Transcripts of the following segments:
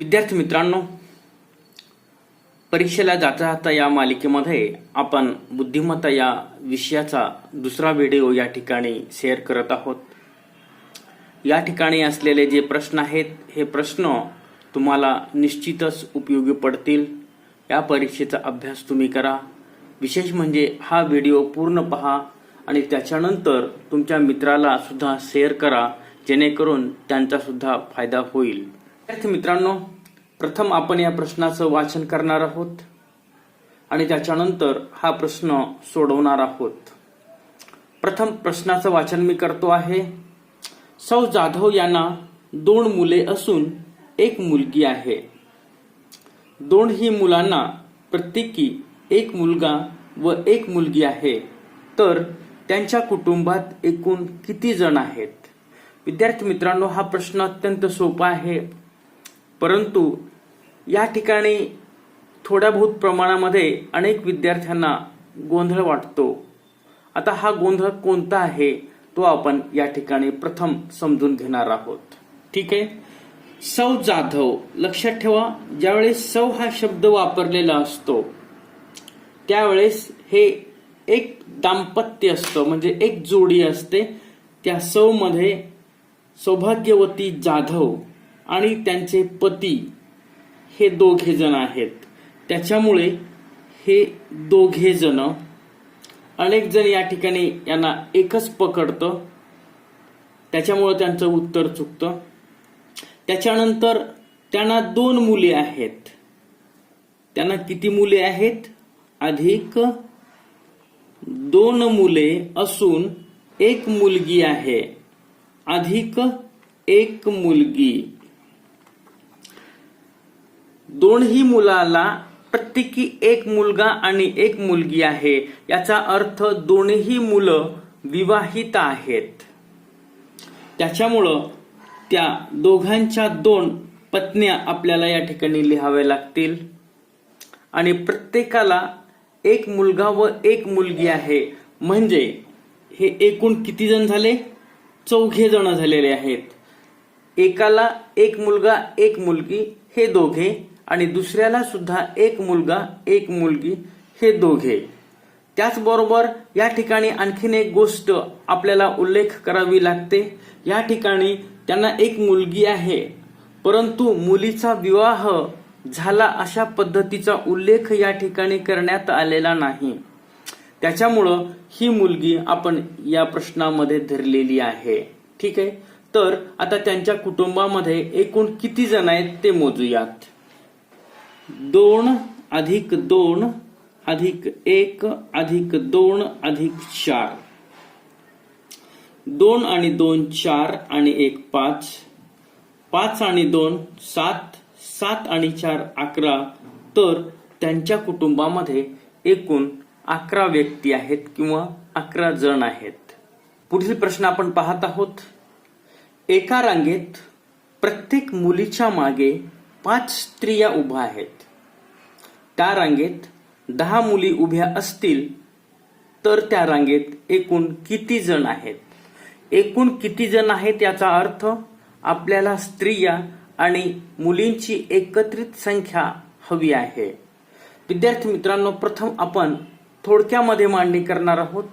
विद्यार्थी मित्रांनो, परीक्षेला जाता जाता या मालिकेमध्ये आपण बुद्धिमत्ता या विषयाचा दुसरा व्हिडिओ या ठिकाणी शेअर करत आहोत. या ठिकाणी असलेले जे प्रश्न आहेत हे प्रश्न तुम्हाला निश्चितच उपयोगी पडतील. या परीक्षेचा अभ्यास तुम्ही करा. विशेष म्हणजे हा व्हिडिओ पूर्ण पहा आणि त्याच्यानंतर तुमच्या मित्राला सुद्धा शेअर करा, जेणेकरून त्यांचा सुद्धा फायदा होईल. विद्यार्थी मित्रांनो, प्रथम आपण या प्रश्नाचं वाचन करणार आहोत आणि त्याच्यानंतर हा प्रश्न सोडवणार आहोत. प्रथम प्रश्नाचं वाचन मी करतो आहे. सौ जाधव यांना 2 मुले असून 1 मुलगी आहे. दोन्ही मुलांना प्रत्येकी 1 मुलगा व 1 मुलगी आहे. तर त्यांच्या कुटुंबात एकूण किती जण आहेत? विद्यार्थी मित्रांनो, हा प्रश्न अत्यंत सोपा आहे, परंतु या ठिकाणी थोड्या बहुत प्रमाणामध्ये अनेक विद्यार्थ्यांना गोंधळ वाटतो. आता हा गोंधळ कोणता आहे तो आपण या ठिकाणी प्रथम समजून घेणार आहोत. ठीक आहे. सौ जाधव, लक्षात ठेवा, ज्यावेळेस सौ हा शब्द वापरलेला असतो त्यावेळेस हे एक दाम्पत्य असतं, म्हणजे एक जोडी असते. त्या सौ मध्ये सौभाग्यवती जाधव आणि त्यांचे पती हे दोघे जण आहेत. त्याच्यामुळे हे दोघे जण, अनेक जण या ठिकाणी यांना एकच पकडतं, त्याच्यामुळे त्यांचं उत्तर चुकतं. त्याच्यानंतर त्यांना 2 मुले आहेत. त्यांना किती मुले आहेत? अधिक 2 मुले असून 1 मुलगी आहे. अधिक 1 मुलगी. दोन्ही मुलाला प्रत्येकी 1 मुलगा आणि 1 मुलगी आहे. याचा अर्थ दोन्ही मुलं विवाहित आहेत. त्याच्यामुळं त्या दोघांच्या 2 पत्न्या आपल्याला या ठिकाणी लिहाव्या लागतील आणि प्रत्येकाला 1 मुलगा व 1 मुलगी आहे. म्हणजे हे एकूण किती जण झाले? 4 जण झालेले आहेत. एकाला 1 मुलगा 1 मुलगी हे दोघे आणि दुसऱ्याला सुद्धा 1 मुलगा 1 मुलगी हे दोघे. त्याचबरोबर या ठिकाणी आणखीन एक गोष्ट आपल्याला उल्लेख करावी लागते. या ठिकाणी त्यांना 1 मुलगी आहे, परंतु मुलीचा विवाह झाला अशा पद्धतीचा उल्लेख या ठिकाणी करण्यात आलेला नाही. त्याच्यामुळं ही मुलगी आपण या प्रश्नामध्ये धरलेली आहे. ठीक आहे. तर आता त्यांच्या कुटुंबामध्ये एकूण किती जण आहेत ते मोजूयात. 2 अधिक 2 अधिक 1 अधिक 2 अधिक 4. 2 आणि 2 4 आणि 1 5. 5 आणि 2 7. 7 आणि 4 11. तर त्यांच्या कुटुंबामध्ये एकूण 11 व्यक्ती आहेत किंवा 11 जण आहेत. पुढील प्रश्न आपण पाहत आहोत. एका रांगेत प्रत्येक मुलीच्या मागे 5 स्त्रिया उभ्या आहेत. त्या रांगेत 10 मुली उभ्या असतील तर त्या रांगेत एकूण किती जण आहेत? एकूण किती जण आहेत याचा अर्थ आपल्याला स्त्रिया आणि मुलींची एकत्रित संख्या हवी आहे. विद्यार्थी मित्रांनो, प्रथम आपण थोडक्यामध्ये मांडणी करणार आहोत.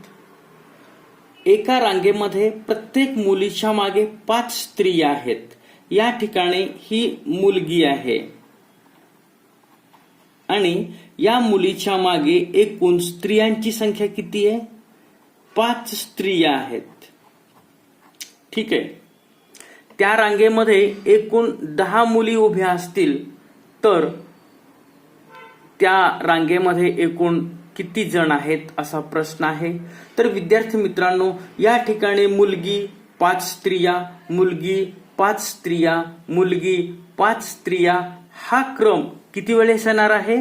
एका रांगेमध्ये प्रत्येक मुलीच्या मागे 5 स्त्रिया आहेत. या ठिकाणी ही मुलगी आहे आणि या मुलीच्या मागे एकूण स्त्रियांची संख्या किती आहे? 5 स्त्रिया आहेत. ठीक आहे. त्या रांगेमध्ये एकूण 10 मुली उभ्या असतील तर त्या रांगेमध्ये एकूण किती जण आहेत असा प्रश्न आहे. तर विद्यार्थी मित्रांनो, या ठिकाणी मुलगी 5 स्त्रिया, मुलगी 5 स्त्रिया, मुलगी 5 स्त्रिया, हा क्रम किती वेळेस येणार आहे?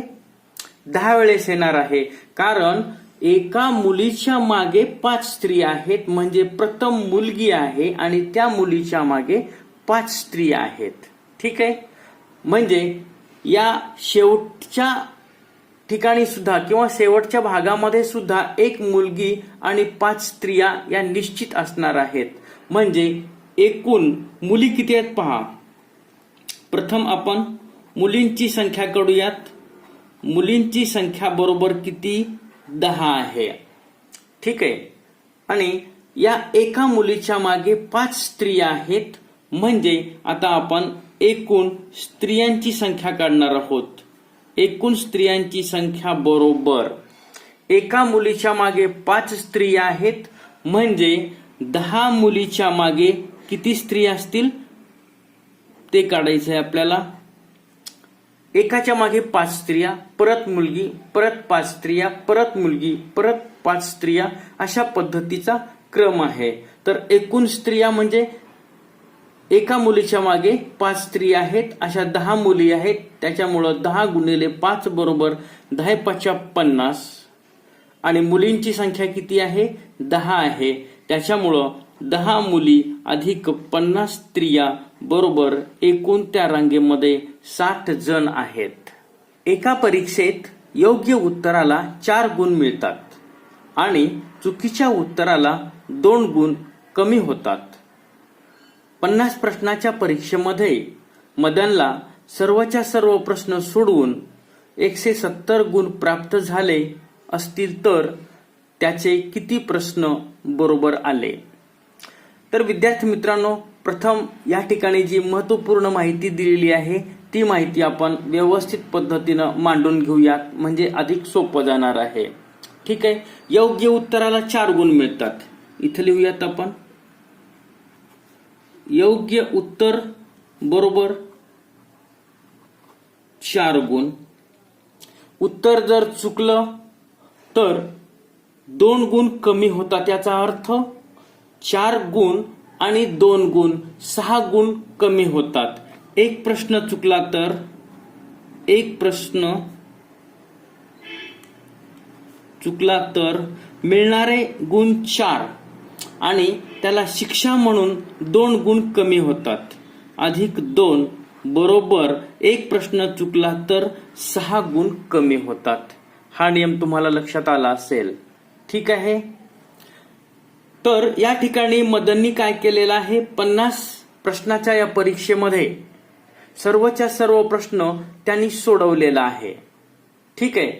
10 वेळेस येणार आहे. कारण एका मुलीच्या मागे 5 स्त्रिया आहेत, म्हणजे प्रथम मुलगी आहे आणि त्या मुलीच्या मागे 5 स्त्रिया आहेत. ठीक आहे. म्हणजे या शेवटच्या ठिकाणी सुद्धा किंवा शेवटच्या भागामध्ये सुद्धा 1 मुलगी आणि 5 स्त्रिया या निश्चित असणार आहेत. म्हणजे एकूण मुली किती आहेत पहा. प्रथम आपण मुलींची संख्या काढूयात. मुलींची संख्या बरोबर किती? 10 आहे. ठीक आहे. आणि या एका मुलीच्या मागे 5 स्त्रिया आहेत. म्हणजे आता आपण एकूण स्त्रियांची संख्या काढणार आहोत. एकूण स्त्रियांची संख्या बरोबर एका मुलीच्या मागे 5 स्त्रिया आहेत. म्हणजे 10 मुलीच्या मागे किती स्त्रिया असतील ते काढायचं आहे आपल्याला. एकाच्या मागे 5 स्त्रिया, परत मुलगी, परत 5 स्त्रिया, परत मुलगी, परत 5 स्त्रिया, अशा पद्धतीचा क्रम आहे. तर एकूण स्त्रिया म्हणजे एका मुलीच्या मागे 5 स्त्रिया आहेत. अशा 10 मुली आहेत. त्याच्यामुळं 10 गुणिले 5 बरोबर 10 5 50. आणि मुलींची संख्या किती आहे? 10 आहे. त्याच्यामुळं 10 मुली अधिक 50 स्त्रिया बरोबर एकूण त्या रांगेमध्ये 60 जण आहेत. एका परीक्षेत योग्य उत्तराला 4 गुण मिळतात आणि चुकीच्या उत्तराला 2 गुण कमी होतात. 50 प्रश्नाच्या परीक्षेमध्ये मदनला सर्वच्या सर्व प्रश्न सोडवून 170 गुण प्राप्त झाले असतील तर त्याचे किती प्रश्न बरोबर आले? तर विद्यार्थी मित्रांनो, प्रथम या ठिकाणी जी महत्त्वपूर्ण माहिती दिलेली आहे ती माहिती आपण व्यवस्थित पद्धतीनं मांडून घेऊयात, म्हणजे अधिक सोपं जाणार आहे. ठीक आहे. योग्य उत्तराला 4 गुण मिळतात. इथे लिहूयात आपण. योग्य उत्तर बरोबर 4 गुण. उत्तर जर चुकलं तर 2 गुण कमी होतात. याचा अर्थ 4 गुण आणि 2 गुण 6 गुण कमी होतात. एक प्रश्न चुकला तर मिळणारे गुण 4 आणि त्याला शिक्षा म्हणून 2 गुण कमी होतात. अधिक 2 बरोबर एक प्रश्न चुकला तर 6 गुण कमी होतात. हा नियम तुम्हाला लक्षात आला असेल. ठीक आहे. तर या ठिकाणी मदननी काय केलेलं आहे? 50 प्रश्नाच्या या परीक्षेमध्ये सर्वच्या सर्व प्रश्न त्यांनी सोडवलेला आहे. ठीक आहे.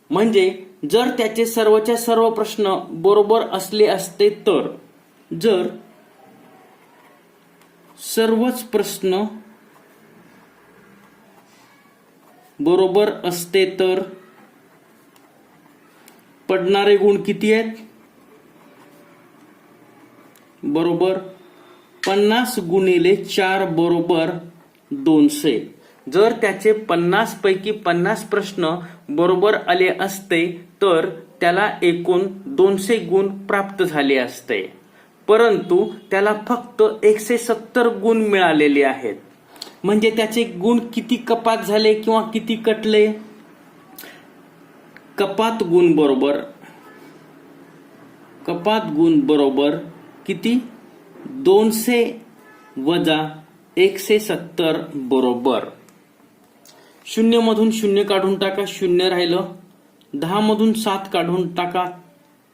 म्हणजे जर त्याचे सर्वच्या सर्व प्रश्न बरोबर असले असते तर, जर सर्वच प्रश्न बरोबर असते तर पडणारे गुण किती आहेत? बरोबर 50 गुणिले 4 बरोबर 200. जर त्याचे 50 पैकी 50 प्रश्न बरोबर आले असते तर त्याला एकूण 200 गुण प्राप्त झाले असते. परंतु त्याला फक्त 170 गुण मिळालेले आहेत. म्हणजे त्याचे गुण किती कपात झाले किंवा किती कटले? कपात गुण बरोबर किती? 200 वजा 170 बरोबर 0 मधून 0 काढून टाका, 0 राहिलं. 10 मधून 7 काढून टाका,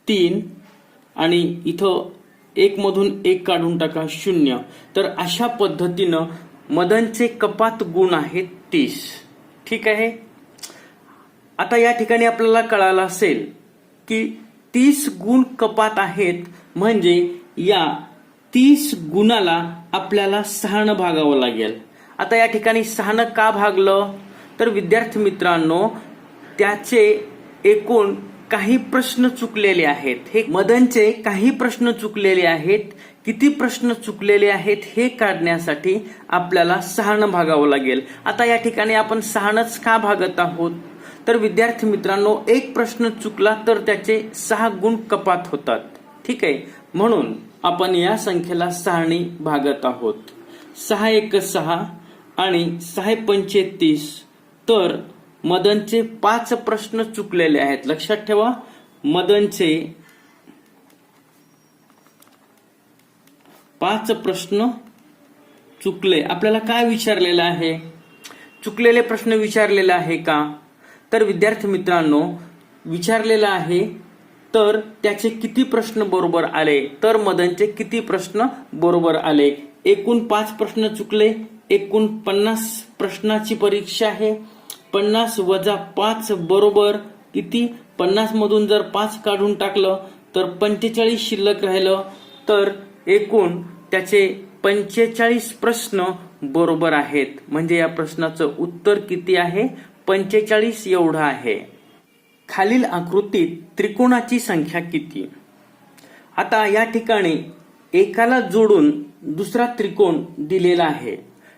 3. आणि इथं 1 मधून 1 काढून टाका, 0. तर अशा पद्धतीनं मदनचे कपात गुण आहेत 30. ठीक आहे. आता या ठिकाणी आपल्याला कळालं असेल की 30 गुण कपात आहेत. म्हणजे या 30 गुणाला आपल्याला 6 भागावं लागेल. आता या ठिकाणी 6 का भागलं? तर विद्यार्थी मित्रांनो, त्याचे एकूण काही प्रश्न चुकलेले आहेत. हे मदनचे काही प्रश्न चुकलेले आहेत. किती प्रश्न चुकलेले आहेत हे काढण्यासाठी आपल्याला 6 भागावं लागेल. आता या ठिकाणी आपण 6च का भागत आहोत? तर विद्यार्थी मित्रांनो, एक प्रश्न चुकला तर त्याचे 6 गुण कपात होतात. ठीक आहे. म्हणून आपण या संख्येला 6 भागत आहोत. 6 1 6 आणि 6 5 30. तर मदनचे 5 प्रश्न चुकलेले आहेत. लक्षात ठेवा, मदनचे 5 प्रश्न चुकले. आपल्याला काय विचारलेलं आहे? चुकलेले प्रश्न विचारलेले आहे का? तर विद्यार्थी मित्रांनो, विचारलेलं आहे. तर त्याचे किती प्रश्न बरोबर आले? तर मदनचे किती प्रश्न बरोबर आले? एकूण 5 प्रश्न चुकले, एकूण 50 प्रश्नाची परीक्षा आहे. 50 वजा 5 बरोबर किती? 50 मधून जर 5 काढून टाकलं तर 45 शिल्लक राहिलं, तर एकूण त्याचे 45 प्रश्न बरोबर आहेत. म्हणजे या प्रश्नाचं उत्तर किती आहे? 45 एवढं आहे. खालील आकृतीत त्रिकोणाची संख्या किती? आता या ठिकाणी एकाला जोडून दुसरा त्रिकोण दिलेला आहे.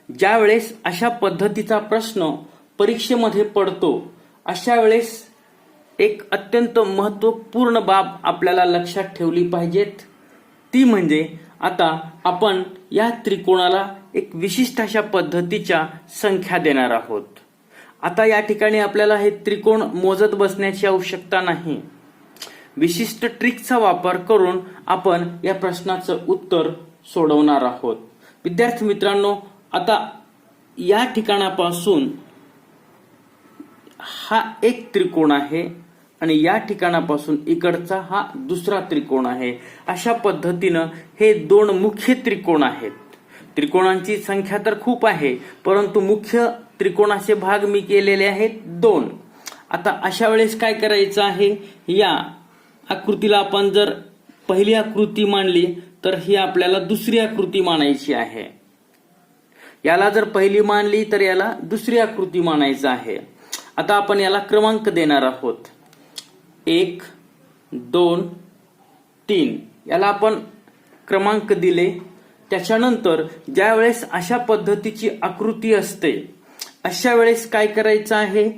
ज्या वेळेस अशा पद्धतीचा प्रश्न परीक्षेमध्ये पडतो, अशा वेळेस एक अत्यंत महत्वपूर्ण बाब आपल्याला लक्षात ठेवली पाहिजेत. ती म्हणजे आता आपण या त्रिकोणाला एक विशिष्ट अशा पद्धतीच्या संख्या देणार आहोत. आता या ठिकाणी आपल्याला हे त्रिकोण मोजत बसण्याची आवश्यकता नाही. विशिष्ट ट्रिकचा वापर करून आपण या प्रश्नाचं उत्तर सोडवणार आहोत. विद्यार्थी मित्रांनो, आता या ठिकाणापासून हा एक त्रिकोण आहे आणि या ठिकाणापासून इकडचा हा दुसरा त्रिकोण आहे. अशा पद्धतीनं हे दोन मुख्य त्रिकोण आहेत. त्रिकोणांची संख्या तर खूप आहे, परंतु मुख्य त्रिकोणाचे भाग मी केलेले आहेत 2. आता अशा वेळेस काय करायचं आहे? या आकृतीला आपण जर पहिली आकृती मानली तर ही आपल्याला दुसरी आकृती मानायची आहे. याला जर पहिली मानली तर याला दुसरी आकृती मानायचं आहे. आता आपण याला क्रमांक देणार आहोत. 1, 2, 3 याला आपण क्रमांक दिले. त्याच्यानंतर ज्या वेळेस अशा पद्धतीची आकृती असते, अशा वेळेस काय करायचं आहे?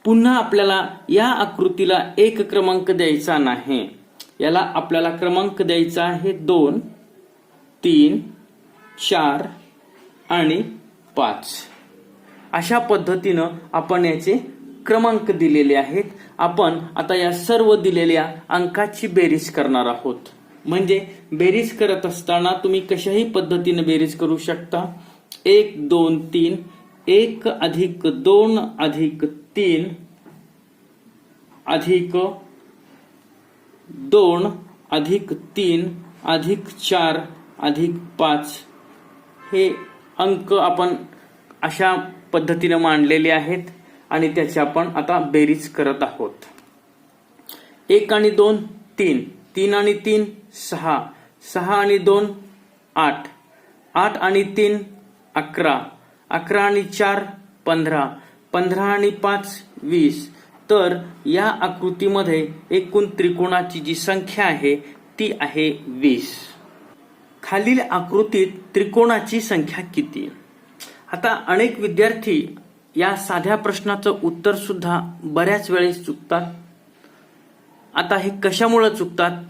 पुन्हा आपल्याला या आकृतीला 1 क्रमांक द्यायचा नाही. याला आपल्याला क्रमांक द्यायचा आहे 2, 3, 4 आणि 5. अशा पद्धतीनं आपण याचे क्रमांक दिलेले आहेत. आपण आता या सर्व दिलेल्या अंकाची बेरीज करणार आहोत. म्हणजे बेरीज करत असताना तुम्ही कशाही पद्धतीने बेरीज करू शकता. 1, 2, 3, 1 अधिक 2 अधिक 3 अधिक 2 अधिक 3 अधिक 4 अधिक 5 हे अंक आपण अशा पद्धतीने मांडलेले आहेत आणि त्याची आपण आता बेरीज करत आहोत. 1 आणि 2 3, 3 आणि 3 6, 6 आणि 2 8, 8 आणि 3 11, 11 आणि 4 15, 15 आणि 5 20. तर या आकृतीमध्ये एकूण त्रिकोणाची जी संख्या आहे ती आहे 20. खालील आकृतीत त्रिकोणाची संख्या किती? आता अनेक विद्यार्थी या साध्या प्रश्नाचं उत्तर सुद्धा बऱ्याच वेळेस चुकतात. आता हे कशामुळे चुकतात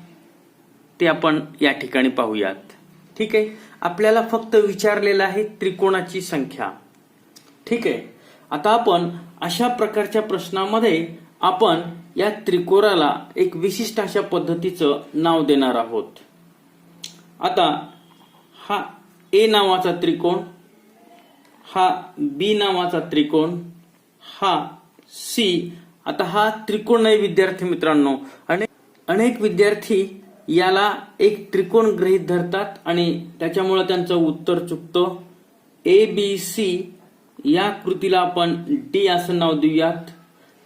ते आपण या ठिकाणी पाहूयात. ठीक आहे, आपल्याला फक्त विचारलेलं आहे त्रिकोणाची संख्या. ठीक आहे, आता आपण अशा प्रकारच्या प्रश्नामध्ये आपण या त्रिकोणाला एक विशिष्ट अशा पद्धतीचं नाव देणार आहोत. आता हा ए नावाचा त्रिकोण, हा बी नावाचा त्रिकोण, हा सी. आता हा त्रिकोण नाही विद्यार्थी मित्रांनो. अनेक विद्यार्थी याला एक त्रिकोण गृहीत धरतात आणि त्याच्यामुळे त्यांचं उत्तर चुकतं. ए बी सी या कृतीला आपण डी असं नाव देऊयात.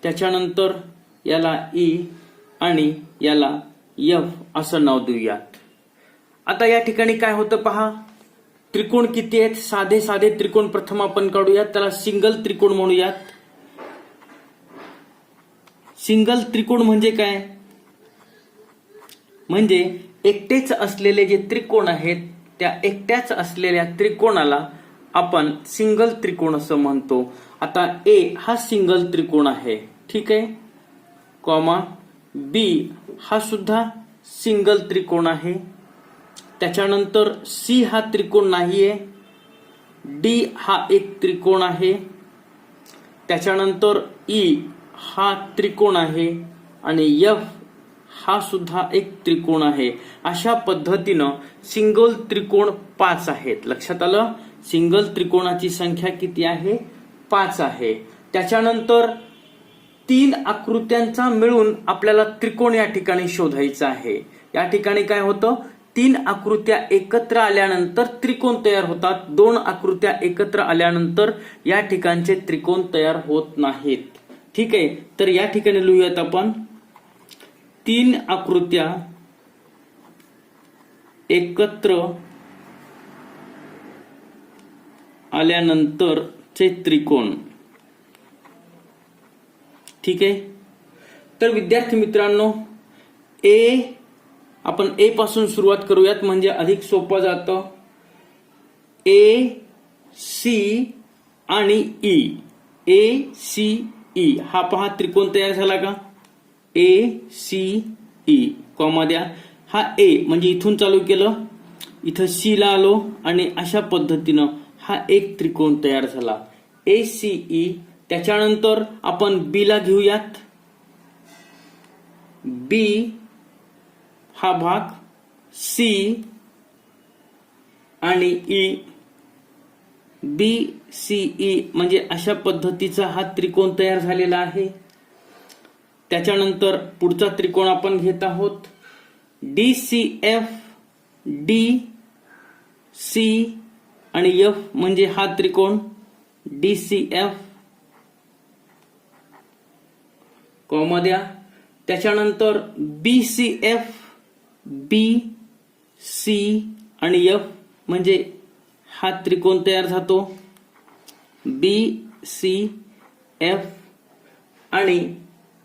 त्याच्यानंतर याला ई आणि याला एफ असं नाव देऊयात. आता या ठिकाणी काय होतं पहा, त्रिकोण किती आहेत? साधे साधे त्रिकोण प्रथम आपण काढूयात. त्याला सिंगल त्रिकोण म्हणूयात. सिंगल त्रिकोण म्हणजे काय? म्हणजे एकटेच असलेले जे त्रिकोण आहेत त्या एकट्याच असलेल्या त्रिकोणाला आपण सिंगल त्रिकोण असं म्हणतो. आता ए हा सिंगल त्रिकोण आहे. ठीक आहे, कॉमा बी हा सुद्धा सिंगल त्रिकोण आहे. त्याच्यानंतर सी हा त्रिकोण नाहीये. डी हा एक त्रिकोण आहे. त्याच्यानंतर ई हा त्रिकोण आहे आणि एफ हा सुद्धा एक त्रिकोण आहे. अशा पद्धतीनं सिंगल त्रिकोण 5 आहेत. लक्षात आलं? सिंगल त्रिकोणाची संख्या किती आहे? 5 आहे. त्याच्यानंतर 3 आकृत्यांचा मिळून आपल्याला त्रिकोण या ठिकाणी शोधायचा आहे. या ठिकाणी काय होतं? तीन आकृत्या एकत्र आल्यानंतर त्रिकोण तयार होतात, दोन आकृत्या एकत्र आल्यानंतर या ठिकाणचे त्रिकोण तयार होत नाहीत. ठीक आहे, तर या ठिकाणी लिहूयात आपण तीन आकृत्या एकत्र आल्यानंतरचे त्रिकोण. ठीक आहे, तर विद्यार्थी मित्रांनो आपण ए पासून सुरुवात करूयात म्हणजे अधिक सोपं जातं. ए सी आणि ई, ए सी ई हा पहा त्रिकोण तयार झाला का? ए सी ई कॉमा द्या. हा ए म्हणजे इथून चालू केलं, इथं सी ला आलो आणि अशा पद्धतीनं हा एक त्रिकोण तयार झाला ए सी ई. त्याच्यानंतर आपण बी ला घेऊयात. बी हा भाग, सी आणि ई, बी सी ई म्हणजे अशा पद्धतीचा हा त्रिकोण तयार झालेला आहे. त्याच्यानंतर पुढचा त्रिकोण आपण घेत आहोत D C F. D C आणि एफ म्हणजे हा त्रिकोण डी सी एफ कॉमा द्या. त्याच्यानंतर B C F, B C आणि एफ म्हणजे हा त्रिकोण तयार झातो बी सी एफ. आणि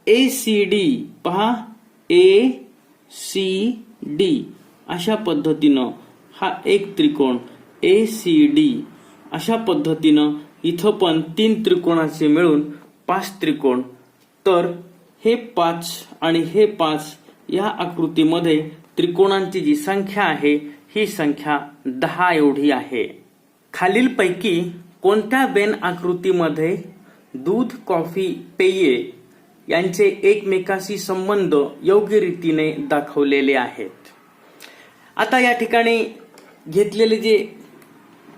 ए सी डी पहा, ए सी डी अशा पद्धतीनं हा एक त्रिकोण ए सी डी. अशा पद्धतीनं इथं पण तीन त्रिकोणाचे मिळून 5 त्रिकोण. तर हे 5 आणि हे 5 या आकृतीमध्ये त्रिकोणांची जी संख्या आहे ही संख्या 10 एवढी आहे. खालीलपैकी कोणत्या वेन आकृतीमध्ये दूध, कॉफी, पेये यांचे एकमेकाशी संबंध योग्य रीतीने दाखवलेले आहेत? आता या ठिकाणी घेतलेले जे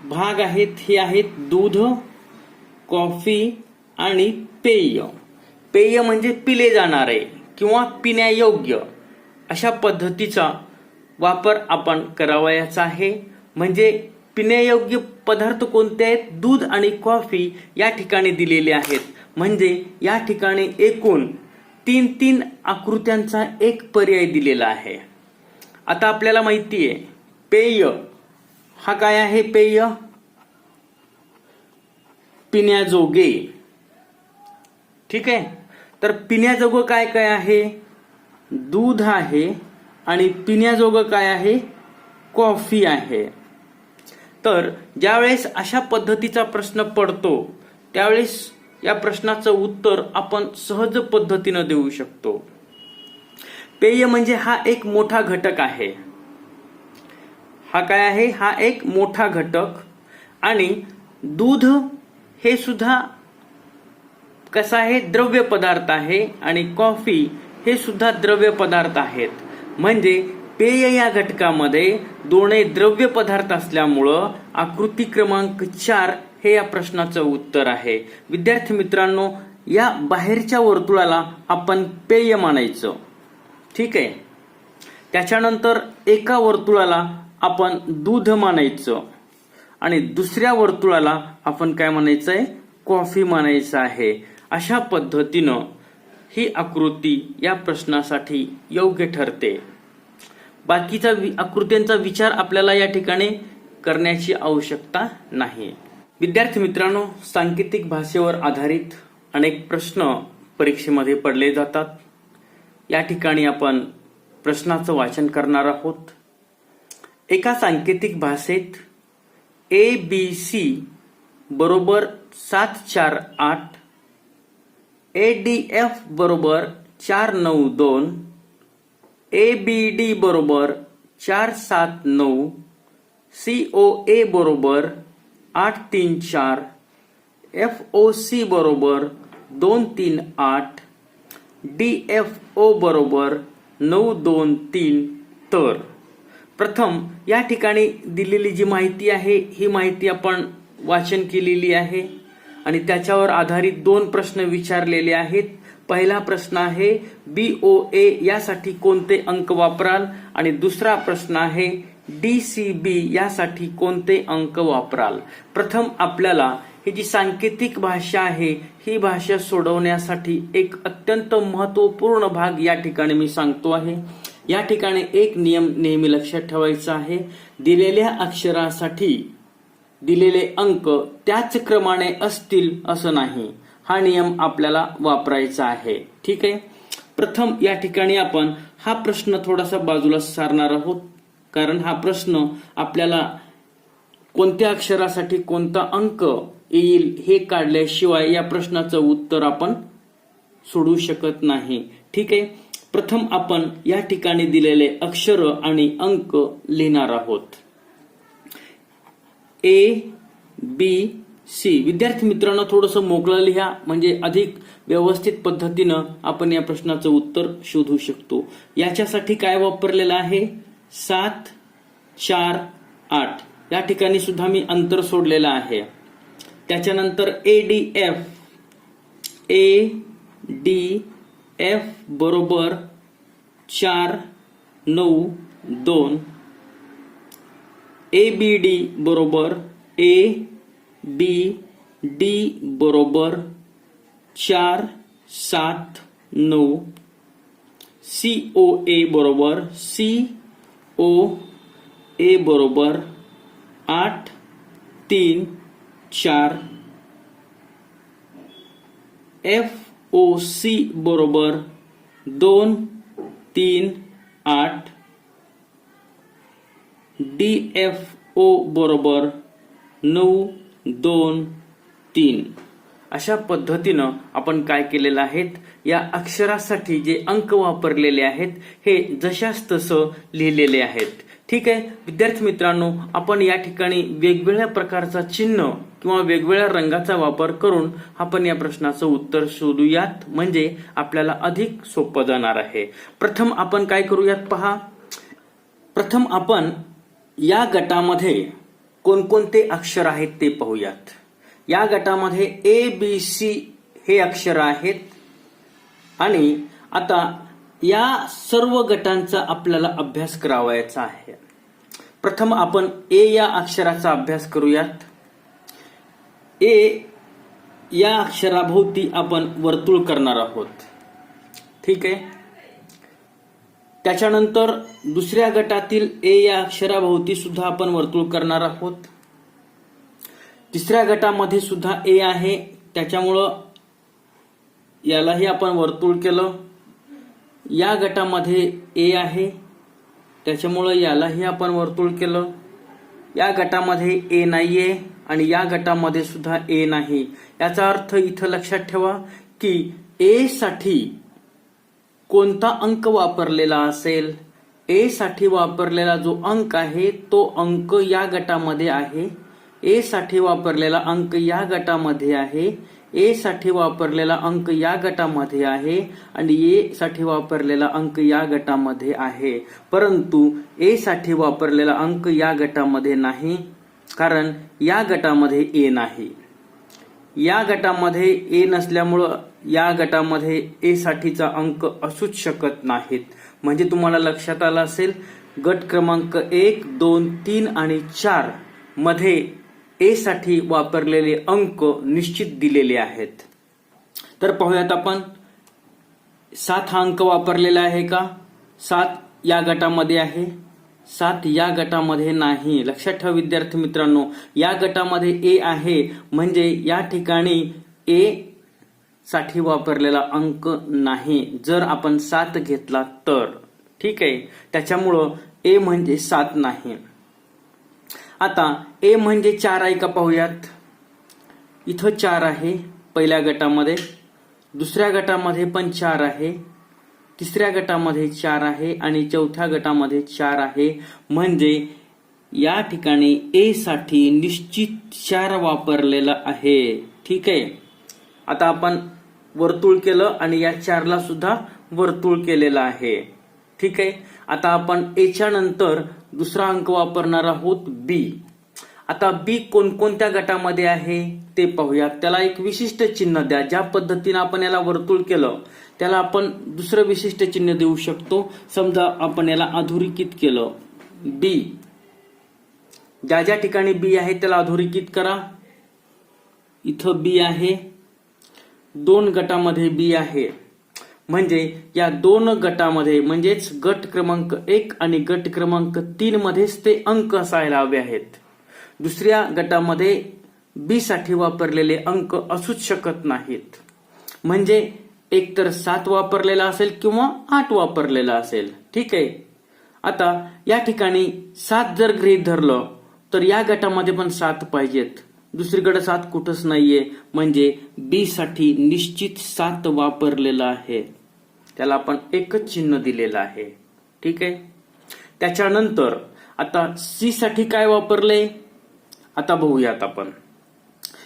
भाग आहेत हे आहेत दूध, कॉफी आणि पेय. पेय म्हणजे पिले जाणारे किंवा पिण्यायोग्य अशा पद्धतीचा वापर आपण करावयाचा आहे. म्हणजे पिण्यायोग्य पदार्थ कोणते आहेत? दूध आणि कॉफी या ठिकाणी दिलेले आहेत. म्हणजे या ठिकाणी एकूण 3 आकृत्यांचा एक पर्याय दिलेला आहे. आता आपल्याला माहिती आहे पेय हा काय आहे? पेय पिण्याजोगे. ठीक आहे, तर पिण्याजोगं काय काय आहे? दूध आहे आणि पिण्याजोगं काय आहे? कॉफी आहे. तर ज्यावेळेस अशा पद्धतीचा प्रश्न पडतो त्यावेळेस या प्रश्नाचं उत्तर आपण सहज पद्धतीनं देऊ शकतो. पेय म्हणजे हा एक मोठा घटक आहे. हा काय आहे? हा एक मोठा घटक. आणि दूध हे सुद्धा कसं आहे? द्रव्य पदार्थ आहे. आणि कॉफी हे सुद्धा द्रव्य पदार्थ आहेत. म्हणजे पेय या घटकामध्ये दोन्ही द्रव्य पदार्थ असल्यामुळं आकृती क्रमांक 4 हे या प्रश्नाचं उत्तर आहे. विद्यार्थी मित्रांनो, या बाहेरच्या वर्तुळाला आपण पेय मानायचं. ठीक आहे, त्याच्यानंतर एका वर्तुळाला आपण दूध मानायचं आणि दुसऱ्या वर्तुळाला आपण काय म्हणायचंय? कॉफी मानायचं आहे. अशा पद्धतीनं ही आकृती या प्रश्नासाठी योग्य ठरते. बाकीचा आकृत्यांचा विचार आपल्याला या ठिकाणी करण्याची आवश्यकता नाही. विद्यार्थी मित्रांनो, सांकेतिक भाषेवर आधारित अनेक प्रश्न परीक्षेमध्ये पडले जातात. या ठिकाणी आपण प्रश्नाचं वाचन करणार आहोत. एका सांकेतिक भाषेत ABC बरोबर 748, ADF बरोबर 492, ABD बरोबर 479, COA बरोबर 834, FOC बरोबर 238, DFO बरोबर 923. तर प्रथम या ठिकाणी दिलेली जी माहिती आहे ही माहिती आपण वाचन केलेली आहे आणि त्याच्यावर आधारित 2 प्रश्न विचारलेले आहेत. पहिला प्रश्न आहे BOA यासाठी कोणते अंक वापराल आणि दुसरा प्रश्न आहे DCB यासाठी कोणते अंक वापराल. प्रथम आपल्याला ही जी सांकेतिक भाषा आहे ही भाषा सोडवण्यासाठी एक अत्यंत महत्वपूर्ण भाग या ठिकाणी मी सांगतो आहे. या ठिकाणी एक नियम नेहमी लक्षात ठेवायचा आहे. दिलेल्या अक्षरासाठी दिलेले अंक त्याच क्रमाने असतील असं नाही. हा नियम आपल्याला वापरायचा आहे. ठीक आहे. प्रथम या ठिकाणी आपण हा प्रश्न थोडासा बाजूला सारणार आहोत, कारण हा प्रश्न आपल्याला कोणत्या अक्षरासाठी कोणता अंक येईल हे काढल्याशिवाय या प्रश्नाचं उत्तर आपण सोडू शकत नाही. ठीक आहे. प्रथम आपण या ठिकाणी दिलेले अक्षर आणि अंक लिहिणार आहोत. ABC. विद्यार्थी मित्रांनो थोडंसं मोकळं लिहा, म्हणजे अधिक व्यवस्थित पद्धतीनं आपण या प्रश्नाचं उत्तर शोधू शकतो. याच्यासाठी काय वापरलेलं आहे? 7, 4, 8 या ठिकाणी सुद्धा मी अंतर सोडलेलं आहे. त्याच्यानंतर ADF बरोबर 4, 9, 2. ABD बरोबर ABD बरोबर 4, 7, 9. COA बरोबर COA बरोबर 8, 3, 4. FOC बरोबर 2, 3, 8. DFO बरोबर 9, 2, 3. अशा पद्धतीनं आपण काय केलेलं आहे, या अक्षरासाठी जे अंक वापरलेले आहेत हे जशास तसं लिहिलेले आहेत. ठीक आहे विद्यार्थी मित्रांनो, आपण या ठिकाणी वेगवेगळ्या प्रकारचा चिन्ह किंवा वेगवेगळ्या रंगाचा वापर करून आपण या प्रश्नाचं उत्तर शोधूयात, म्हणजे आपल्याला अधिक सोपं जाणार आहे. प्रथम आपण काय करूयात पहा. प्रथम आपण या गटामध्ये कोणकोणते अक्षर आहेत ते पाहूयात. या गटामध्ये ABC हे अक्षर आहेत आणि आता या सर्व गटांचा आपल्याला अभ्यास करावायचा आहे. प्रथम आपण A या अक्षराचा अभ्यास करूयात. A या अक्षराभोवती आपण वर्तुळ करणार आहोत. ठीक आहे. त्याच्यानंतर दुसऱ्या गटातील A या अक्षराभोवती सुद्धा आपण वर्तुळ करणार आहोत. तिसऱ्या गटामध्ये सुद्धा A आहे, त्याच्यामुळं यालाही आपण वर्तुळ केलं. या गटामध्ये A आहे, त्याच्यामुळं यालाही आपण वर्तुळ केलं. या गटामध्ये A नाहीये आणि या गटामध्ये सुद्धा A नाही. याचा अर्थ इथं लक्षात ठेवा की A साठी कोणता अंक वापरलेला असेल. A साठी वापरलेला जो अंक आहे तो अंक या गटामध्ये आहे. A साठी वापरलेला अंक या गटामध्ये आहे. A साठी वापरलेला अंक या गटामध्ये आहे आणि A साठी वापरलेला अंक या गटामध्ये आहे. परंतु A साठी वापरलेला अंक या गटामध्ये नाही, कारण या गटामध्ये A नाही. या गटामध्ये A नसल्यामुळं या गटामध्ये A साठीचा अंक असूच शकत नाहीत. म्हणजे तुम्हाला लक्षात आलं असेल, गट क्रमांक 1, 2, 3 आणि 4 मध्ये A साठी वापरलेले अंक निश्चित दिलेले आहेत. तर पाहूयात आपण 7 हा अंक वापरलेला आहे का? 7 या गटामध्ये आहे, 7 या गटामध्ये नाही. लक्षात ठेवा विद्यार्थी मित्रांनो, या गटामध्ये A आहे म्हणजे या ठिकाणी A साठी वापरलेला अंक नाही जर आपण 7 घेतला तर. ठीक आहे. त्याच्यामुळं A म्हणजे 7 नाही. आता A म्हणजे 4 आहे का पाहूयात. इथं 4 आहे पहिल्या गटामध्ये, दुसऱ्या गटामध्ये पण 4 आहे, तिसऱ्या गटामध्ये 4 आहे आणि चौथ्या गटामध्ये 4 आहे. म्हणजे या ठिकाणी A साठी निश्चित 4 वापरलेला आहे. ठीक आहे. आता आपण वर्तुळ केलं आणि या 4 ला सुद्धा वर्तुळ केलेलं आहे. ठीक आहे. आता आपण A च्या नंतर दुसरा अंक वापरणार आहोत B. आता बी कोणकोणत्या गटामध्ये आहे ते पाहूया. त्याला एक विशिष्ट चिन्ह द्या. ज्या पद्धतीने आपण याला वर्तुळ केलं त्याला आपण दुसरं विशिष्ट चिन्ह देऊ शकतो. समजा आपण याला अधोरेखित केलं बी, ज्या ज्या ठिकाणी बी आहे त्याला अधोरेखित करा. इथं बी आहे, 2 गटामध्ये बी आहे, म्हणजे या 2 गटामध्ये म्हणजेच गट क्रमांक 1 आणि गट क्रमांक 3 मध्येच ते अंक असायला हवे आहेत. दुसऱ्या गटामध्ये बी साठी वापरलेले अंक असूच शकत नाहीत. म्हणजे एक तर 7 वापरलेला असेल किंवा 8 वापरलेला असेल. ठीक आहे. आता या ठिकाणी 7 जर गृहीत धरलं तर या गटामध्ये पण 7 पाहिजेत. दुसरीकडे 7 कुठंच नाहीये, म्हणजे बी साठी निश्चित 7 वापरलेला आहे. त्याला आपण एकच चिन्ह दिलेलं आहे. ठीक आहे. त्याच्यानंतर आता सी साठी काय वापरले आता बघूयात आपण.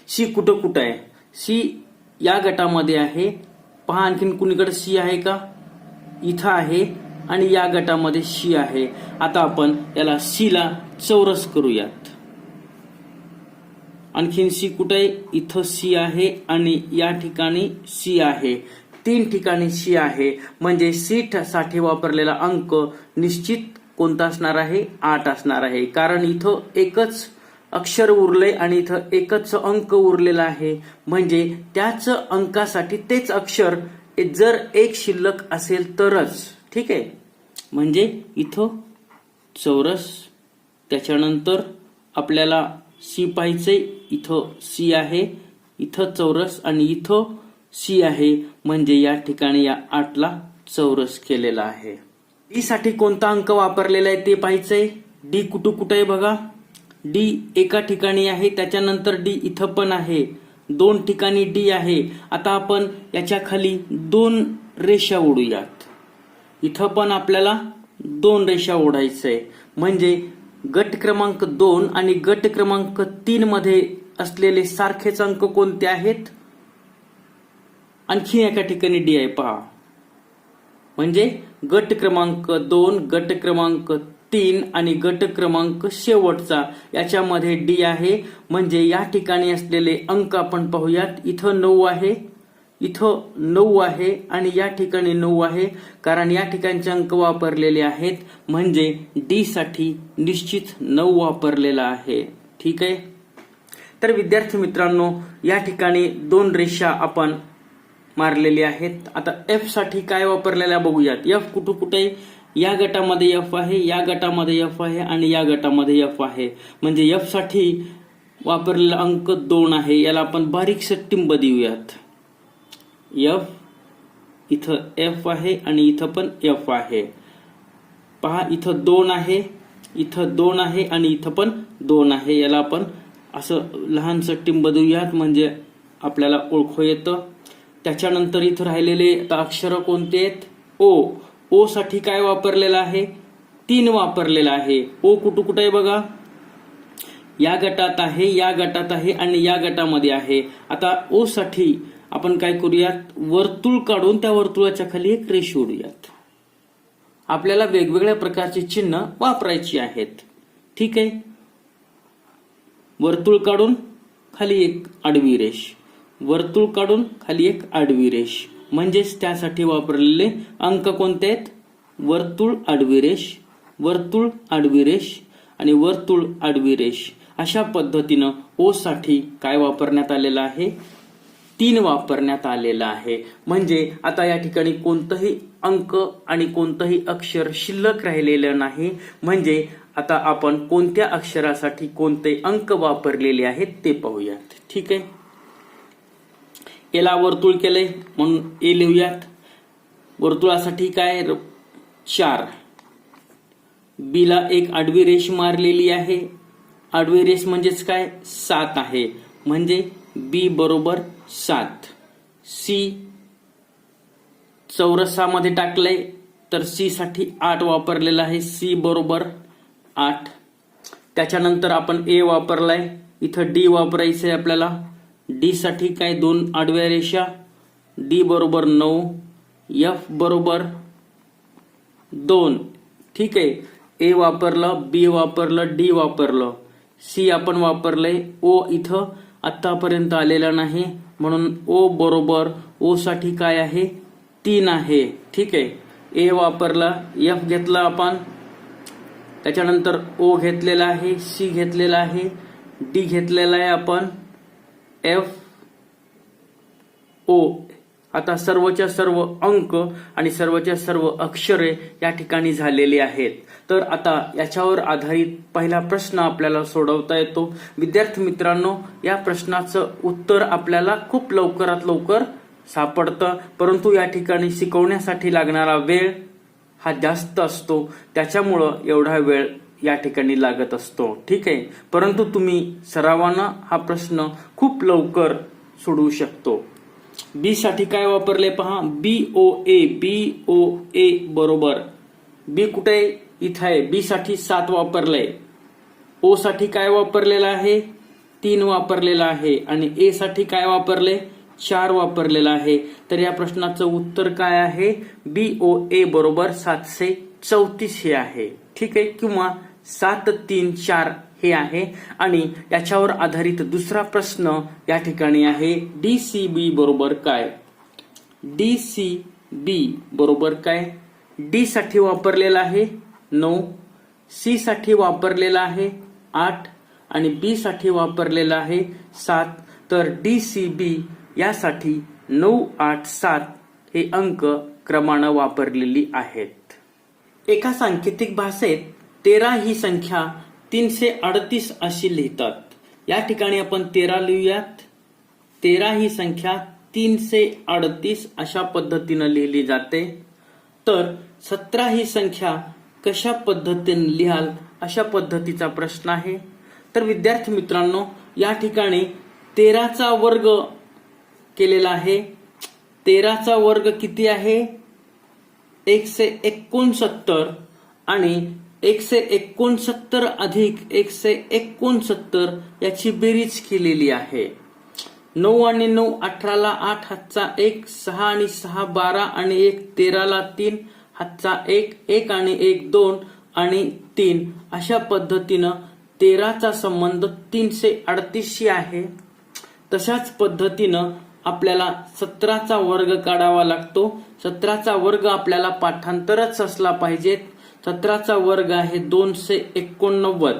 सी कुठं कुठं आहे? सी या गटामध्ये आहे. पहा आणखीन कुणीकडे सी आहे का? इथं आहे आणि या गटामध्ये सी आहे. आता आपण याला सी ला चौरस करूयात. आणखीन सी कुठे आहे? इथं सी आहे आणि या ठिकाणी सी आहे. 3 ठिकाणी सी आहे, म्हणजे सी साठी वापरलेला अंक निश्चित कोणता असणार आहे? 8 असणार आहे. कारण इथं एकच अक्षर उरले आणि इथं एकच अंक उरलेला आहे, म्हणजे त्याच अंकासाठी तेच अक्षर जर एक शिल्लक असेल तरच. ठीक आहे. म्हणजे इथं चौरस. त्याच्यानंतर आपल्याला सी पाहिजे. इथं सी आहे, इथं चौरस आणि इथं सी आहे, म्हणजे या ठिकाणी या 8 ला चौरस केलेला आहे. डी साठी कोणता अंक वापरलेला आहे ते पाहिजे. डी कुठे आहे बघा. डी एका ठिकाणी आहे, त्याच्यानंतर डी इथं पण आहे, 2 ठिकाणी डी आहे. आता आपण याच्या खाली 2 रेषा ओढूयात. इथं पण आपल्याला 2 रेषा ओढायचंय, म्हणजे गट क्रमांक 2 आणि गट क्रमांक 3 मध्ये असलेले सारखेच अंक कोणते आहेत? आणखी एका ठिकाणी डी आहे पहा. म्हणजे गट क्रमांक 2, गट क्रमांक 3 आणि गट क्रमांक शेवटचा याच्यामध्ये डी आहे. म्हणजे या ठिकाणी असलेले अंक आपण पाहूयात. इथं 9 आहे, इथं 9 आहे आणि या ठिकाणी 9 आहे. कारण या ठिकाणचे अंक वापरलेले आहेत, म्हणजे डी साठी निश्चित 9 वापरलेला आहे. ठीक आहे. तर विद्यार्थी मित्रांनो, या ठिकाणी 2 रेषा आपण मारलेली आहेत. आता एफ साठी काय वापरलेला बघूयात. एफ कुठे आहे? या गटामध्ये एफ आहे, या गटामध्ये एफ आहे आणि या गटामध्ये एफ आहे. म्हणजे एफ साठी वापरलेला अंक 2 आहे. याला आपण बारीकसं टिंब देऊयात. एफ, इथं एफ आहे आणि इथं पण एफ आहे. पहा इथं 2 आहे, इथं 2 आहे आणि इथं पण 2 आहे. याला आपण असं लहानसं टिंब देऊयात, म्हणजे आपल्याला ओळखू येतं. त्याच्यानंतर इथं राहिलेले अक्षर कोणते आहेत? ओ. ओ साठी काय वापरलेला आहे? 3 वापरलेला आहे. ओ कुठे आहे बघा. या गटात आहे, या गटात आहे आणि या गटामध्ये आहे. आता ओ साठी आपण काय करूयात? वर्तुळ काढून त्या वर्तुळाच्या खाली एक रेष ओढूयात. आपल्याला वेगवेगळ्या प्रकारची चिन्ह वापरायची आहेत. ठीक आहे. वर्तुळ काढून खाली एक आडवी रेष, वर्तुळ काढून खाली एक आडवी रेष, म्हणजेच त्यासाठी वापरलेले अंक कोणते आहेत? वर्तुळ आडवी रेष, वर्तुळ आडवी रेष आणि वर्तुळ आडवी रेष. अशा पद्धतीनं ओ साठी काय वापरण्यात आलेलं आहे? 3 वापरण्यात आलेला आहे. म्हणजे आता या ठिकाणी कोणतंही अंक आणि कोणतंही अक्षर शिल्लक राहिलेलं नाही. म्हणजे आता आपण कोणत्या अक्षरासाठी कोणते अंक वापरलेले आहेत ते पाहूयात. ठीक आहे. याला वर्तुळ केलंय म्हणून ए लिहूयात. वर्तुळासाठी काय? 4. बी ला एक आडवी रेष मारलेली आहे. आडवी रेष म्हणजेच काय? 7 आहे, म्हणजे बी बरोबर 7. सी चौरसामध्ये टाकलंय तर सी साठी 8 वापरलेला आहे. सी बरोबर 8. त्याच्यानंतर आपण ए वापरलाय, इथं डी वापरायचंय आपल्याला. डी साठी काय? 2 आडव्या रेषा. डी बरोबर 9, एफ बरोबर 2. ठीक आहे. ए वापरलं, बी वापरलं, डी वापरलं. सी आपण वापरलंय, ओ इथं आतापर्यंत आलेला नाही म्हणून ओ बरोबर ओ साठी काय आहे 3 आहे. ठीक आहे. ए वापरला, एफ घेतला आपण, त्याच्यानंतर ओ घेतलेला आहे, सी घेतलेला आहे, डी घेतलेला आहे आपण, एफ ओ. आता सर्वच्या सर्व अंक आणि सर्वच्या सर्व अक्षरे या ठिकाणी झालेली आहेत. तर आता याच्यावर आधारित पहिला प्रश्न आपल्याला सोडवता येतो. विद्यार्थी मित्रांनो, या प्रश्नाचं उत्तर आपल्याला खूप लवकरात लवकर सापडतं, परंतु या ठिकाणी शिकवण्यासाठी लागणारा वेळ हा जास्त असतो, त्याच्यामुळं एवढा वेळ या ठिकाणी लागत असतो. ठीक आहे. परंतु तुम्ही सरावानं हा प्रश्न खूप लवकर सोडवू शकतो. बी साठी काय वापरले पहा, BOA बरोबर, बी कुठे इथं आहे, बी साठी 7 वापरलंय, ओ साठी काय वापरलेलं आहे 3 वापरलेला आहे आणि ए साठी काय वापरले 4 वापरलेला आहे. तर या प्रश्नाचं उत्तर काय आहे, BOA बरोबर 734 हे आहे. ठीक आहे, किंवा 734 हे आहे. आणि याच्यावर आधारित दुसरा प्रश्न या ठिकाणी आहे, DCB बरोबर काय, DCB बरोबर काय. डी साठी वापरलेला आहे 9, सी साठी वापरलेला आहे 8 आणि बी साठी वापरलेला आहे 7. तर DCB यासाठी 9, 8, 7 हे अंक क्रमानं वापरलेली आहेत. एका सांकेतिक भाषेत 13 ही संख्या 338 अशी लिहितात. या ठिकाणी आपण 13 लिहूयात. 13 ही संख्या 338 अशा पद्धतीनं लिहिली जाते. तर 17 ही संख्या कशा पद्धतीने लिहाल अशा पद्धतीचा प्रश्न आहे. तर विद्यार्थी मित्रांनो, या ठिकाणी 13चा वर्ग केलेला आहे. 13चा वर्ग किती आहे 169 आणि 169 अधिक 169 याची बेरीज केलेली आहे. 9 आणि 9 18ला 8 हातचा 1, 6 आणि 6 12 आणि 1 13ला 3 हातचा 1, 1 आणि 1 2 आणि 3 अशा पद्धतीनं 13चा संबंध 338शी आहे. तशाच पद्धतीनं आपल्याला 17चा वर्ग काढावा लागतो. 17चा वर्ग आपल्याला पाठांतरच असला पाहिजे. 17चा वर्ग आहे 289.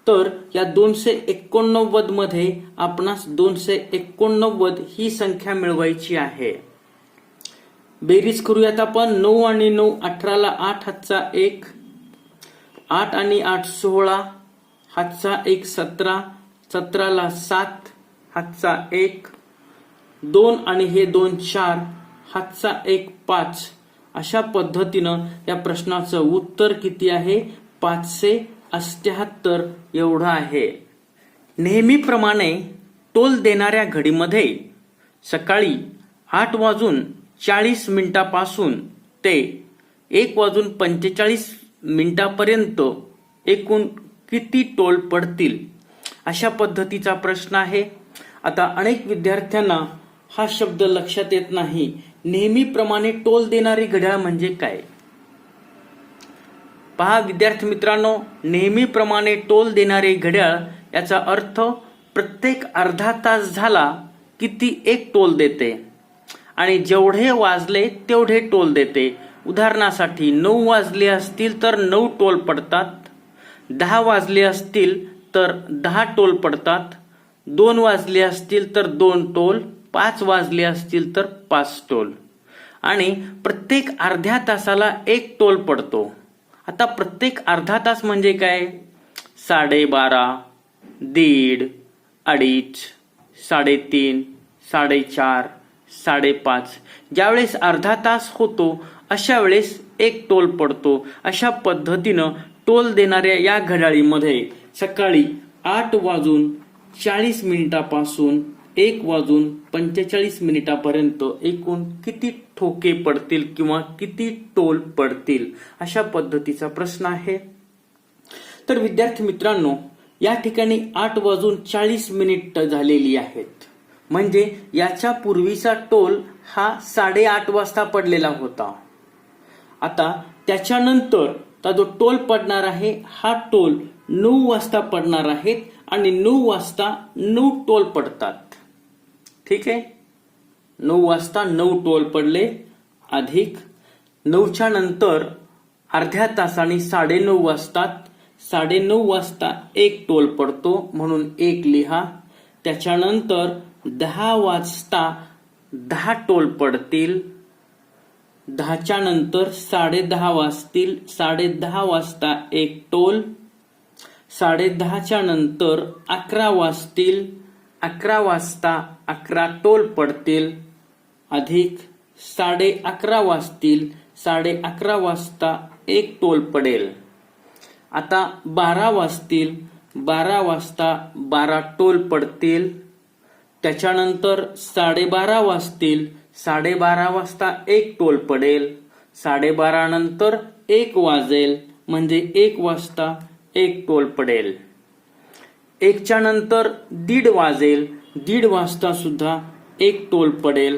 तर या 289 मध्ये आपणास 289 ही संख्या मिळवायची आहे. बेरीज करूयात आपण. 9 आणि 9 18ला 8 हातचा 1, 8 आणि 8 16 हातचा 1 17, 17ला 7 हातचा 1, 2 आणि हे 2 4 हातचा 1 5 अशा पद्धतीनं या प्रश्नाचं उत्तर किती आहे 578 एवढं आहे. नेहमीप्रमाणे टोल देणाऱ्या घडीमध्ये सकाळी 8:40 ते 1:45 एकूण किती टोल पडतील अशा पद्धतीचा प्रश्न आहे. आता अनेक विद्यार्थ्यांना हा शब्द लक्षात येत नाही. नेहमीप्रमाणे टोल देणारी घड्याळ म्हणजे काय. पहा विद्यार्थी मित्रांनो, नेहमीप्रमाणे टोल देणारे घड्याळ याचा अर्थ प्रत्येक अर्धा तास झाला किती एक टोल देते आणि जेवढे वाजले तेवढे टोल देते. उदाहरणासाठी 9 वाजले असतील तर 9 टोल पडतात, 10 वाजले असतील तर 10 टोल पडतात, 2 वाजले असतील तर 2 टोल, 5 वाजले असतील तर 5 टोल आणि प्रत्येक अर्ध्या तासाला 1 टोल पडतो. आता प्रत्येक अर्धा तास म्हणजे काय 12:30, 1:30, 2:30, 3:30, 4:30, 5:30 ज्यावेळेस अर्धा तास होतो अशा वेळेस 1 टोल पडतो. अशा पद्धतीनं टोल देणाऱ्या या घड्याळीमध्ये सकाळी 8:40 पासून 1:45 एकूण किती ठोके पडतील किंवा किती टोल पडतील अशा पद्धतीचा प्रश्न आहे. तर विद्यार्थी मित्रांनो, या ठिकाणी 8:40 झालेली आहेत. म्हणजे याच्या पूर्वीचा टोल हा 8:30 वाजता पडलेला होता. आता त्याच्यानंतर जो टोल पडणार आहे हा टोल 9 वाजता पडणार आहे. आणि 9 वाजता 9 टोल पडतात. ठीक आहे, 9 वाजता 9 टोल पडले अधिक 9च्या नंतर अर्ध्या तासाने 9:30 वाजतात. 9:30 वाजता 1 टोल पडतो म्हणून 1 लिहा. त्याच्यानंतर 10 वाजता 10 टोल पडतील. 10च्या नंतर 10:30 वाजतील. 10:30 वाजता 1 टोल. 10:30च्या नंतर 11 वाजतील. 11 वाजता 11 टोल पडतील अधिक 11:30 वाजतील. 11:30 वाजता 1 टोल पडेल. आता 12 वाजतील. 12 वाजता 12 टोल पडतील. त्याच्यानंतर 12:30 वाजतील. 12:30 वाजता 1 टोल पडेल. 12:30 नंतर 1 वाजेल म्हणजे 1 वाजता 1 टोल पडेल. 1च्या नंतर 1:30 वाजेल. 1:30 वाजता सुद्धा 1 टोल पडेल.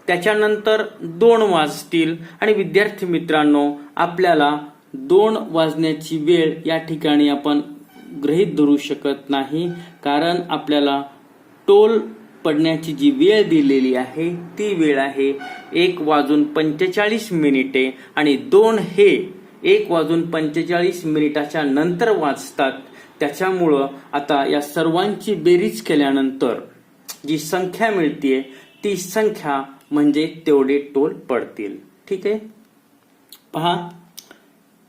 त्याच्यानंतर 2 वाजतील. आणि विद्यार्थी मित्रांनो, आपल्याला 2 वाजण्याची वेळ या ठिकाणी आपण गृहीत धरू शकत नाही, कारण आपल्याला टोल पडण्याची जी वेळ दिलेली आहे ती वेळ आहे 1:45 आणि 2 हे 1:45 नंतर वाजतात. त्याच्यामुळं आता या सर्वांची बेरीज केल्यानंतर जी संख्या मिळते ती संख्या म्हणजे तेवढे टोल पडतील. ठीक आहे, पहा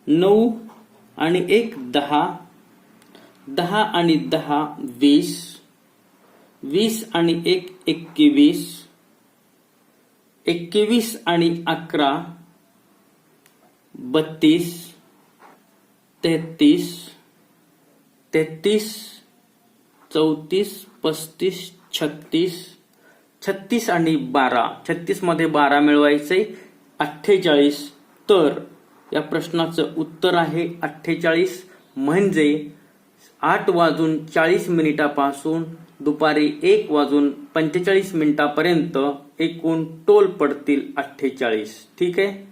9 आणि 1 10, 10 आणि 10 20, 20 आणि 1 21, 21 आणि 11 32, 33, 33, 34, 35, 36, 36 आणि 12, 36 मध्ये 12 मिळवायचे 48. तर या प्रश्नाचं उत्तर आहे 48. म्हणजे 8:40 पासून दुपारी 1:45 पर्यंत एकूण टोल पडतील 48. ठीक आहे,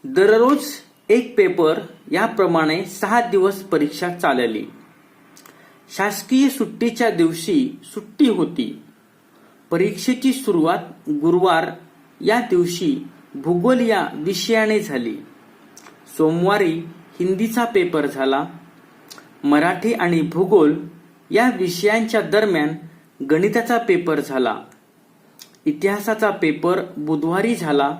दररोज एक पेपर याप्रमाणे 6 दिवस परीक्षा चालली. शासकीय सुट्टीच्या दिवशी सुट्टी होती. परीक्षेची सुरुवात गुरुवार या दिवशी भूगोल या विषयाने झाली. सोमवारी हिंदीचा पेपर झाला. मराठी आणि भूगोल या विषयांच्या दरम्यान गणिताचा पेपर झाला. इतिहासाचा पेपर बुधवारी झाला.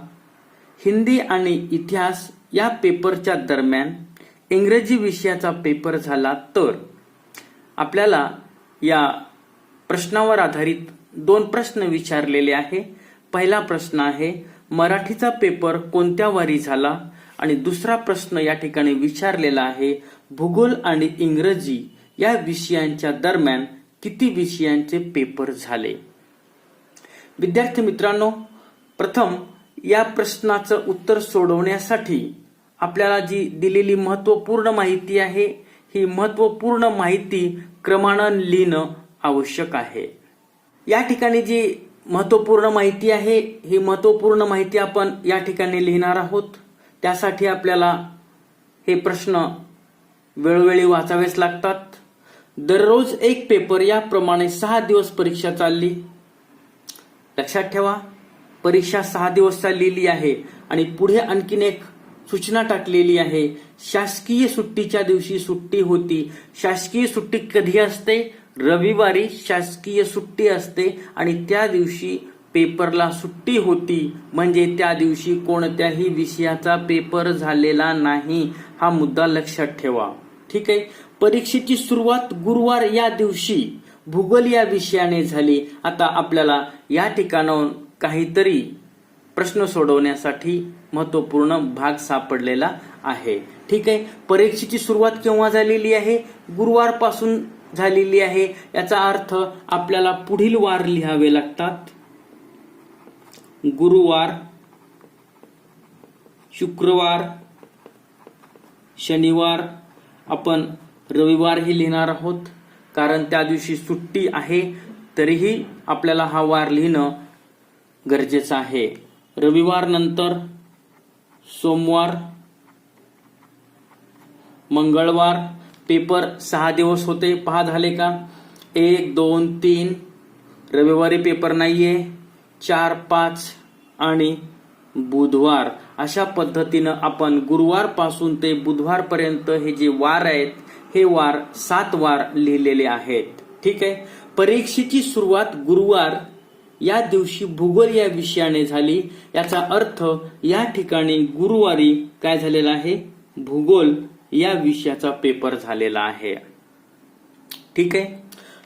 हिंदी आणि इतिहास या पेपरच्या दरम्यान इंग्रजी विषयाचा पेपर झाला. तर आपल्याला या प्रश्नावर आधारित 2 प्रश्न विचारलेले आहे. पहिला प्रश्न आहे मराठीचा पेपर कोणत्या वारी झाला, आणि दुसरा प्रश्न या ठिकाणी विचारलेला आहे भूगोल आणि इंग्रजी या विषयांच्या दरम्यान किती विषयांचे पेपर झाले. विद्यार्थी मित्रांनो, प्रथम या प्रश्नाचं उत्तर सोडवण्यासाठी आपल्याला जी दिलेली महत्वपूर्ण माहिती आहे ही महत्वपूर्ण माहिती क्रमानं लिहिणं आवश्यक आहे. या ठिकाणी जी महत्वपूर्ण माहिती आहे ही महत्वपूर्ण माहिती आपण या ठिकाणी लिहिणार आहोत. त्यासाठी आपल्याला हे प्रश्न वेळोवेळी वाचावेच लागतात. दररोज एक पेपर याप्रमाणे 6 दिवस परीक्षा चालली. लक्षात ठेवा, परीक्षा 6 दिवस चाललेली आहे आणि पुढे आणखीन एक सूचना टाकलेली आहे. शासकीय सुट्टीच्या दिवशी सुट्टी होती. शासकीय सुट्टी कधी असते? रविवारी शासकीय सुट्टी असते आणि त्या दिवशी पेपरला सुट्टी होती. म्हणजे त्या दिवशी कोणत्याही विषयाचा पेपर झालेला नाही. हा मुद्दा लक्षात ठेवा. ठीक आहे, परीक्षेची सुरुवात गुरुवार या दिवशी भूगोल या विषयाने झाली. आता आपल्याला या ठिकाणाहून काहीतरी प्रश्न सोडवण्यासाठी महत्वपूर्ण भाग सापडलेला आहे. ठीक आहे, परीक्षेची सुरुवात केव्हा झालेली आहे? गुरुवार पासून झालेली आहे. याचा अर्थ आपल्याला पुढील वार लिहावे लागतात. गुरुवार, शुक्रवार, शनिवार. आपण रविवार ही लिहिणार आहोत कारण त्या दिवशी सुट्टी आहे. तरीही आपल्याला हा वार लिहिणं गरजेचं आहे. रविवार नंतर सोमवार, मंगळवार, पेपर 6 दिवस होते, पहा झाले का? 1, 2, 3 रविवारी पेपर नाहीये, 4, 5 आणि बुधवार. अशा पद्धतीनं आपण गुरुवार पासून ते बुधवार पर्यंत हे जे वार आहेत हे वार 7 वार लिहिलेले आहेत. ठीक आहे. परीक्षेची सुरुवात गुरुवार या दिवशी भूगोल या विषयाने झाली. याचा अर्थ या ठिकाणी गुरुवारी काय झालेला आहे? भूगोल या विषयाचा पेपर झालेला आहे. ठीक आहे.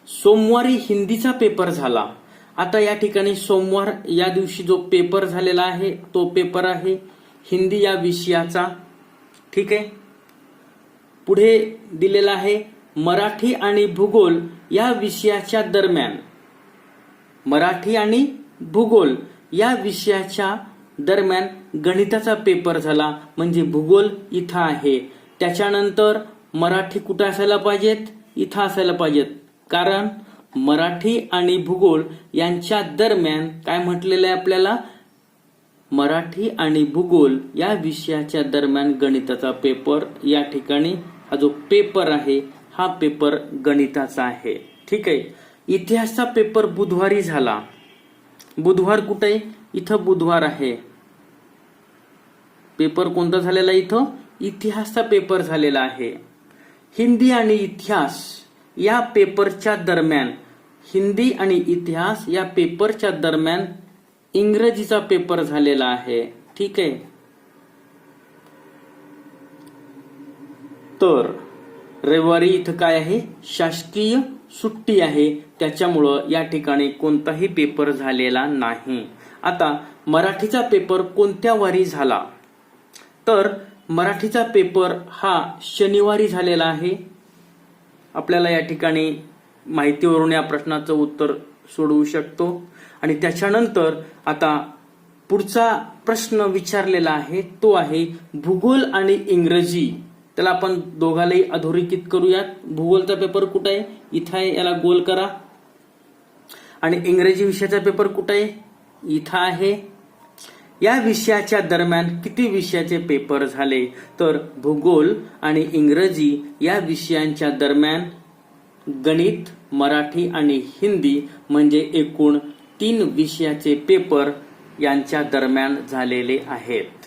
सोमवारी हिंदीचा पेपर झाला. आता या ठिकाणी सोमवार या दिवशी जो पेपर झालेला आहे तो पेपर आहे हिंदी या विषयाचा. ठीक आहे. पुढे दिलेला आहे मराठी आणि भूगोल या विषयाच्या दरम्यान, मराठी आणि भूगोल या विषयाच्या दरम्यान गणिताचा पेपर झाला, म्हणजे भूगोल इथं आहे. त्याच्यानंतर मराठी कुठं असायला पाहिजेत? इथं असायला पाहिजेत, कारण मराठी आणि भूगोल यांच्या दरम्यान काय म्हटलेलं आहे आपल्याला? मराठी आणि भूगोल या विषयाच्या दरम्यान गणिताचा पेपर. या ठिकाणी हा जो पेपर आहे हा पेपर गणिताचा आहे. ठीक आहे. इतिहासचा पेपर बुधवारी झाला. बुधवार कुठे? इथं बुधवार आहे. पेपर कोणता झालेला? इथं इतिहासचा पेपर झालेला आहे. हिंदी आणि इतिहास या पेपरच्या दरम्यान, हिंदी आणि इतिहास या पेपरच्या दरम्यान इंग्रजीचा पेपर झालेला आहे. ठीक आहे. तर रविवारी इथं काय आहे? शासकीय सुट्टी आहे, त्याच्यामुळं या ठिकाणी कोणताही पेपर झालेला नाही. आता मराठीचा पेपर कोणत्या वारी झाला? तर मराठीचा पेपर हा शनिवारी झालेला आहे. आपल्याला या ठिकाणी माहितीवरून या प्रश्नाचं उत्तर सोडवू शकतो. आणि त्याच्यानंतर आता पुढचा प्रश्न विचारलेला आहे तो आहे भूगोल आणि इंग्रजी. त्याला आपण दोघालाही अधोरेखित करूयात. भूगोलचा पेपर कुठे आहे? इथं आहे, याला गोल करा. आणि इंग्रजी विषयाचा पेपर कुठे आहे? इथं आहे. या विषयाच्या दरम्यान किती विषयाचे पेपर झाले? तर भूगोल आणि इंग्रजी या विषयांच्या दरम्यान गणित, मराठी आणि हिंदी म्हणजे एकूण 3 विषयाचे पेपर यांच्या दरम्यान झालेले आहेत.